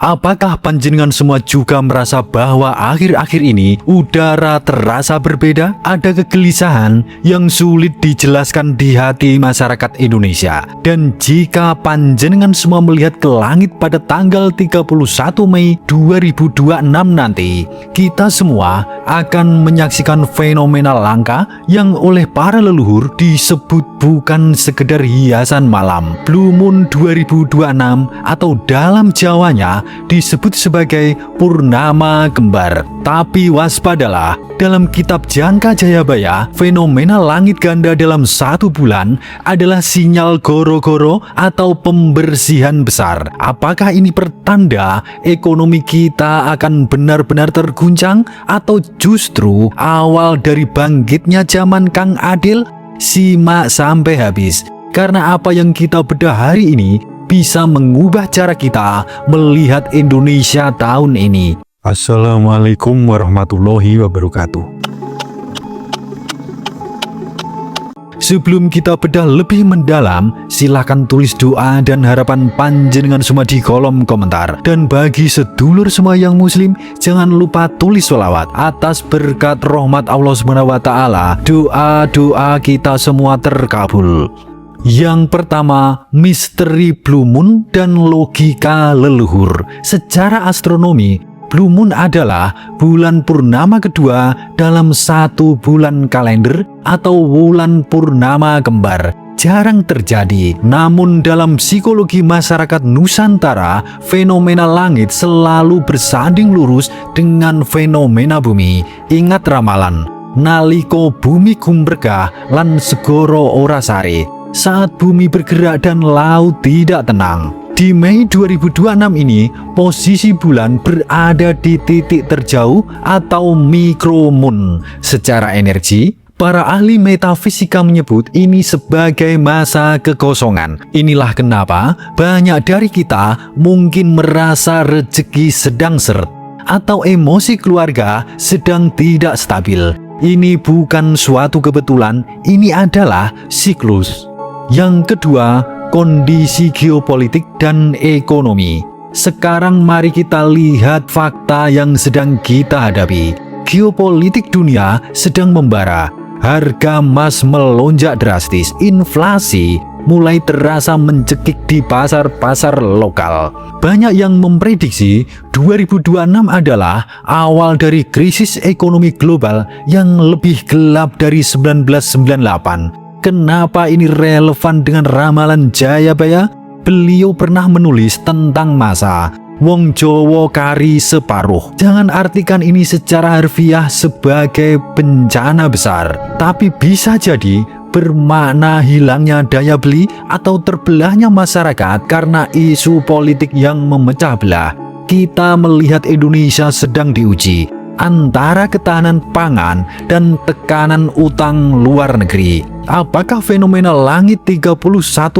Apakah panjenengan semua juga merasa bahwa akhir-akhir ini udara terasa berbeda? Ada kegelisahan yang sulit dijelaskan di hati masyarakat Indonesia. Dan jika panjenengan semua melihat ke langit pada tanggal 31 Mei 2026 nanti, kita semua akan menyaksikan fenomena langka yang oleh para leluhur disebut bukan sekedar hiasan malam, Blue Moon 2026, atau dalam Jawanya disebut sebagai purnama kembar. Tapi waspadalah, dalam kitab Jangka Jayabaya, fenomena langit ganda dalam satu bulan adalah sinyal goro-goro atau pembersihan besar. Apakah ini pertanda ekonomi kita akan benar-benar terguncang, atau justru awal dari bangkitnya zaman Kang Adil? Simak sampai habis, karena apa yang kita bedah hari ini bisa mengubah cara kita melihat Indonesia tahun ini. Assalamualaikum warahmatullahi wabarakatuh. Sebelum kita bedah lebih mendalam, silahkan tulis doa dan harapan panjenengan semua di kolom komentar. Dan bagi sedulur semua yang muslim, jangan lupa tulis sholawat atas berkat rahmat Allah SWT. Doa-doa kita semua terkabul. Yang pertama, misteri Blue Moon dan logika leluhur. Secara astronomi, Blue Moon adalah bulan purnama kedua dalam satu bulan kalender atau bulan purnama kembar. Jarang terjadi, namun dalam psikologi masyarakat Nusantara, fenomena langit selalu bersanding lurus dengan fenomena bumi. Ingat ramalan, naliko bumi gumregah lan segoro ora sare. Saat bumi bergerak dan laut tidak tenang. Di Mei 2026 ini, posisi bulan berada di titik terjauh atau micromoon. Secara energi, para ahli metafisika menyebut ini sebagai masa kekosongan. Inilah kenapa banyak dari kita mungkin merasa rezeki sedang seret atau emosi keluarga sedang tidak stabil. Ini bukan suatu kebetulan, ini adalah siklus. Yang kedua, kondisi geopolitik dan ekonomi. Sekarang mari kita lihat fakta yang sedang kita hadapi. Geopolitik dunia sedang membara. Harga emas melonjak drastis. Inflasi mulai terasa mencekik di pasar-pasar lokal. Banyak yang memprediksi 2026 adalah awal dari krisis ekonomi global yang lebih gelap dari 1998. Kenapa ini relevan dengan ramalan Jayabaya? Beliau pernah menulis tentang masa wong Jowo kari separuh. Jangan artikan ini secara harfiah sebagai bencana besar, tapi bisa jadi bermakna hilangnya daya beli atau terbelahnya masyarakat karena isu politik yang memecah belah. Kita melihat Indonesia sedang diuji antara ketahanan pangan dan tekanan utang luar negeri. Apakah fenomena langit 31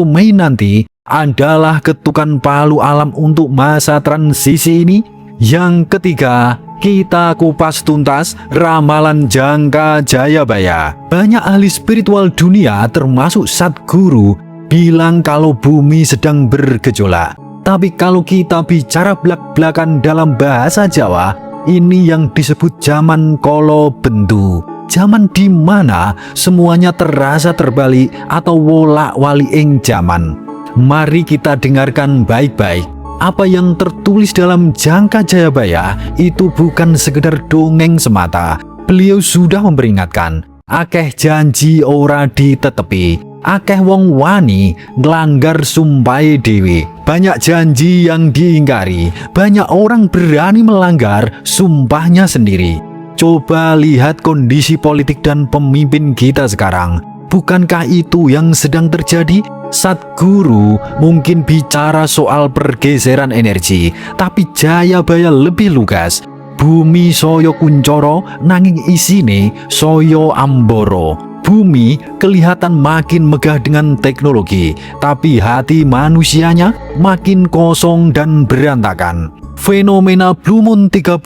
Mei nanti adalah ketukan palu alam untuk masa transisi ini? Yang ketiga, kita kupas tuntas ramalan Jangka Jayabaya. Banyak ahli spiritual dunia termasuk Sadguru bilang kalau bumi sedang bergejolak. Tapi kalau kita bicara belak-belakan dalam bahasa Jawa, ini yang disebut zaman kolo bendu. Zaman di mana semuanya terasa terbalik atau wolak-wali ing zaman. Mari kita dengarkan baik-baik. Apa yang tertulis dalam Jangka Jayabaya itu bukan sekedar dongeng semata. Beliau sudah memperingatkan, akeh janji ora ditetepi, akeh wong wani nglanggar sumpahe dhewe. Banyak janji yang diingkari, banyak orang berani melanggar sumpahnya sendiri. Coba lihat kondisi politik dan pemimpin kita sekarang. Bukankah itu yang sedang terjadi? Sadguru mungkin bicara soal pergeseran energi, tapi Jayabaya lebih lugas. Bumi soyo kuncoro nanging isine soyo amboro. Bumi kelihatan makin megah dengan teknologi, tapi hati manusianya makin kosong dan berantakan. Fenomena Blue Moon 31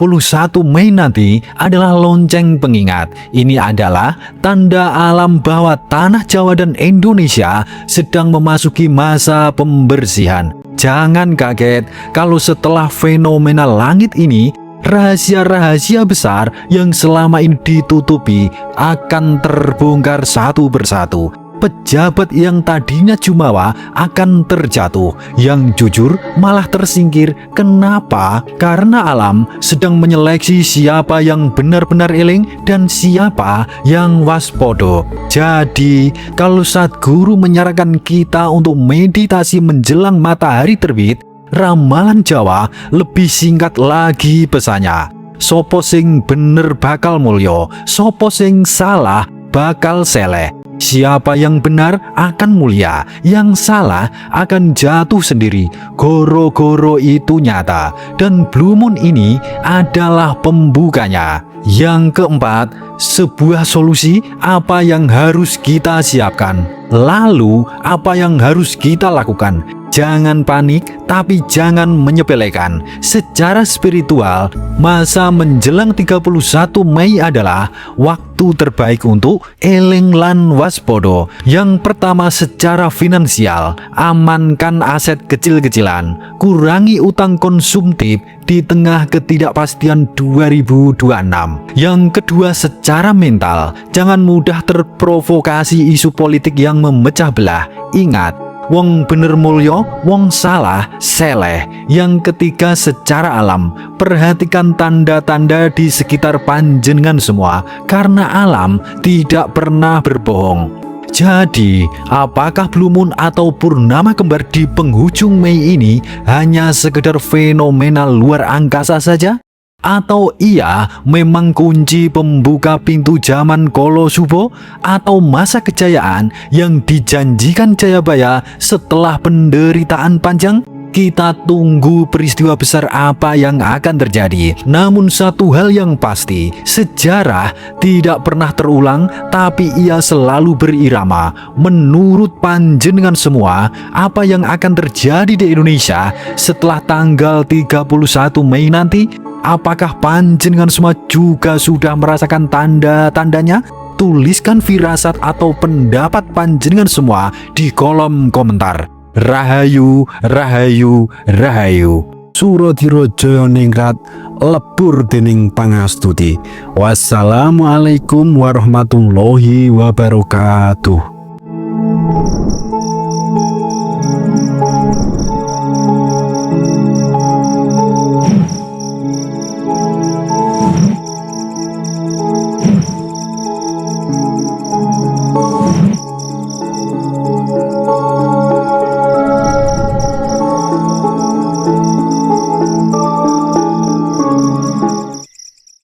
Mei nanti adalah lonceng pengingat. Ini adalah tanda alam bahwa tanah Jawa dan Indonesia sedang memasuki masa pembersihan. Jangan kaget kalau setelah fenomena langit ini, rahasia-rahasia besar yang selama ini ditutupi akan terbongkar satu persatu. Pejabat yang tadinya jumawa akan terjatuh, yang jujur malah tersingkir. Kenapa? Karena alam sedang menyeleksi siapa yang benar-benar eling dan siapa yang waspodo. Jadi, kalau Sadguru menyarankan kita untuk meditasi menjelang matahari terbit, ramalan Jawa lebih singkat lagi pesannya. Sopo sing bener bakal mulya, sopo sing salah bakal seleh. Siapa yang benar akan mulia, yang salah akan jatuh sendiri. Goro-goro itu nyata, dan Blue Moon ini adalah pembukanya. Yang keempat, sebuah solusi apa yang harus kita siapkan. Lalu, apa yang harus kita lakukan? Jangan panik, tapi jangan menyepelekan. Secara spiritual, masa menjelang 31 Mei adalah waktu terbaik untuk eling lan waspodo. Yang pertama, secara finansial, amankan aset kecil-kecilan, kurangi utang konsumtif di tengah ketidakpastian 2026. Yang kedua, secara mental, jangan mudah terprovokasi isu politik yang memecah belah. Ingat, wong bener mulya, wong salah seleh. Yang ketiga, secara alam, perhatikan tanda-tanda di sekitar panjenengan semua, karena alam tidak pernah berbohong. Jadi, apakah Blue Moon atau purnama kembar di penghujung Mei ini hanya sekedar fenomena luar angkasa saja? Atau ia memang kunci pembuka pintu zaman Kolo Subo atau masa kejayaan yang dijanjikan Jayabaya setelah penderitaan panjang? Kita tunggu peristiwa besar apa yang akan terjadi. Namun satu hal yang pasti, sejarah tidak pernah terulang, tapi ia selalu berirama. Menurut panjenengan semua, apa yang akan terjadi di Indonesia setelah tanggal 31 Mei nanti? Apakah panjenengan semua juga sudah merasakan tanda-tandanya? Tuliskan firasat atau pendapat panjenengan semua di kolom komentar. Rahayu, rahayu, rahayu. Suradira Jaya Ningrat lebur dening pangastuti. Wassalamualaikum warahmatullahi wabarakatuh.